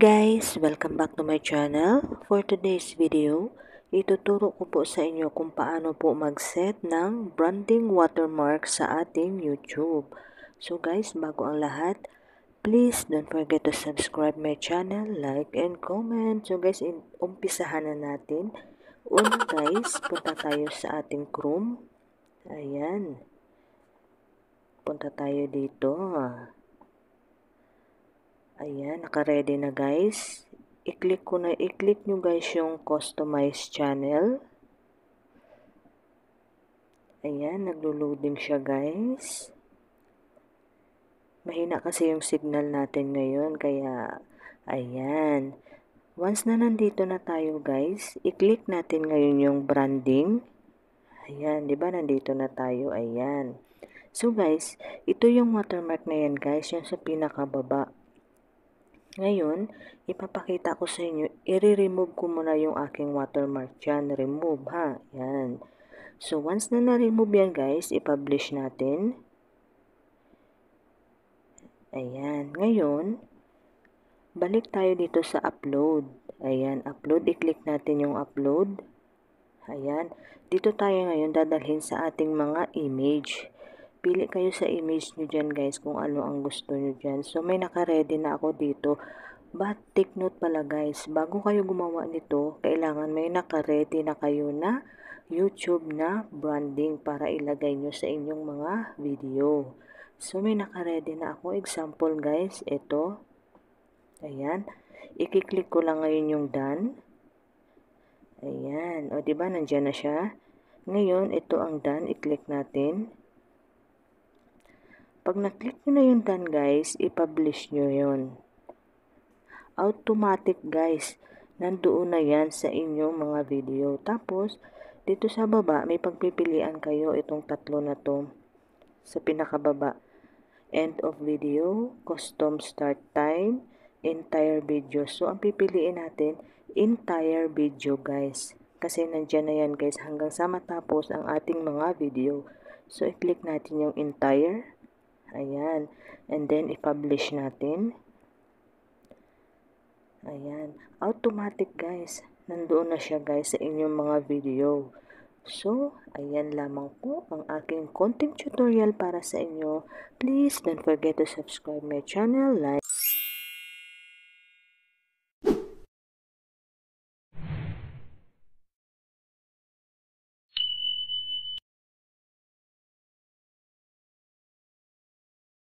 guys! Welcome back to my channel. For today's video, ituturo ko po sa inyo kung paano po mag-set ng branding watermark sa ating YouTube. So guys, bago ang lahat, please don't forget to subscribe my channel, like and comment. So guys, umpisahan na natin. Una guys, punta tayo sa ating Chrome. Ayan. Punta tayo dito. Ayan, naka-ready na guys. I-click nyo guys yung customize channel. Ayan, naglo-loading siya guys. Mahina kasi yung signal natin ngayon, kaya ayan. Once na nandito na tayo guys, i-click natin ngayon yung branding. Ayan, di ba nandito na tayo? Ayan. So guys, ito yung watermark na yan guys, yung sa pinakababa. Ngayon, ipapakita ko sa inyo, i-remove ko muna yung aking watermark dyan. Remove ha. Yan. So, once na na-remove yan guys, i-publish natin. Ayan. Ngayon, balik tayo dito sa upload. Ayan, upload. I-click natin yung upload. Ayan. Dito tayo ngayon dadalhin sa ating mga image. Pili kayo sa image nyo dyan guys kung ano ang gusto nyo dyan. So may naka-ready na ako dito. But take note pala guys, bago kayo gumawa nito, kailangan may naka-ready na kayo na YouTube na branding para ilagay nyo sa inyong mga video. So may naka-ready na ako. Example guys, ito. Ayan. I-click ko lang ngayon yung done. Ayan. O diba nandyan na siya. Ngayon, ito ang done. I-click natin. Pag na-click nyo na yung done guys, i-publish nyo yun. Automatic guys, nandoon na yan sa inyong mga video. Tapos, dito sa baba, may pagpipilian kayo itong tatlo na to. Sa pinakababa, end of video, custom start time, entire video. So, ang pipiliin natin, entire video guys. Kasi nandyan na yan guys, hanggang sa matapos ang ating mga video. So, i-click natin yung entire. Ayan. And then, i-publish natin. Ayan. Automatic guys. Nandoon na siya guys sa inyong mga video. So, ayan lamang po ang aking content tutorial para sa inyo. Please don't forget to subscribe my channel, like,